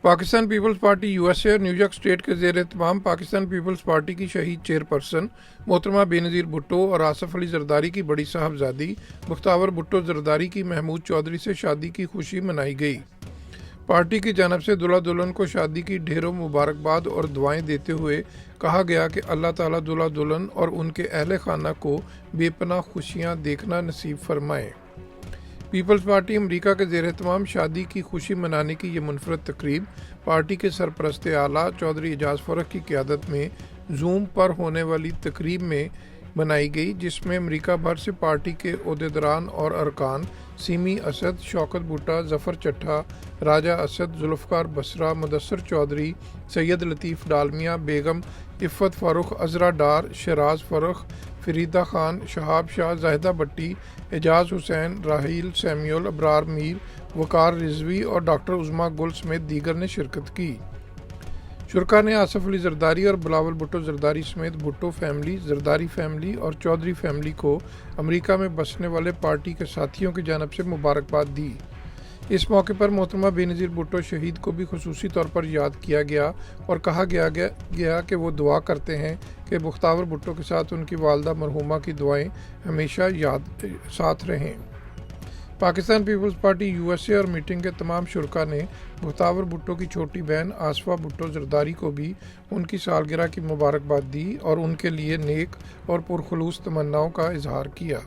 Pakistan peoples party USA और New York state के ज़ेर एहतमाम पाकिस्तान पीपल्स पार्टी की शहीद चेयरपर्सन मोहतरमा बेनज़ीर भुट्टो और आसफ अली जरदारी की बड़ी साहबजादी मुख्तावर भुट्टो जरदारी की महमूद चौधरी से शादी की खुशी मनाई गई। पार्टी की जानब से दुल्हा दुल्हन को शादी की ढेरों मुबारकबाद और दुआएं देते हुए कहा गया कि अल्लाह ताला दुल्हा दुल्हन और उनके अहले खाना को बेपनाह खुशियाँ देखना नसीब फरमाए। पीपल्स पार्टी अमरीका के ज़ेर एहतमाम शादी की खुशी मनाने की ये मुनफरद तकरीब पार्टी के सरपरस्त आला चौधरी एजाज फरख की क़यादत में जूम पर होने वाली तकरीब में बनाई गई, जिसमें अमरीका भर से पार्टी के ओहदेदारान और अरकान सीमी असद, शौकत भुट्टा, जफ़र चट्टा, राजा असद, जुल्फ़कार बसरा, मुदस्सर चौधरी, सैयद लतीफ़ डालमिया, बेगम इफ़्फ़त फ़ारूक, अज़रा डार, शराज फ़रख, फरीदा खान, शहाब शाह, जाहिदा भट्टी, एजाज हुसैन, राहील सैमुअल, अबरार मीर, वकार रिजवी और डॉक्टर उज़्मा गुल समेत दीगर ने शिरकत की। शुरका ने आसफ अली जरदारी और बिलावल भुट्टो जरदारी समेत भुट्टो फैमिली, जरदारी फैमिली और चौधरी फैमिली को अमरीका में बसने वाले पार्टी के साथियों की जानब से मुबारकबाद दी। इस मौके पर मोहतरमा बेनज़ीर भुट्टो शहीद को भी खुसूसी तौर पर याद किया गया और कहा गया कि वो दुआ करते हैं कि मुख्तावर भुट्टो के साथ उनकी वालदा मरहूमा की दुआएं हमेशा साथ रहें। पाकिस्तान पीपल्स पार्टी यूएसए और मीटिंग के तमाम शुरका ने मुख्तावर भुट्टो की छोटी बहन आसफा भुट्टो जरदारी को भी उनकी सालगिरह की मुबारकबाद दी और उनके लिए नेक और पुरखलूस तमन्नाओं का इजहार किया।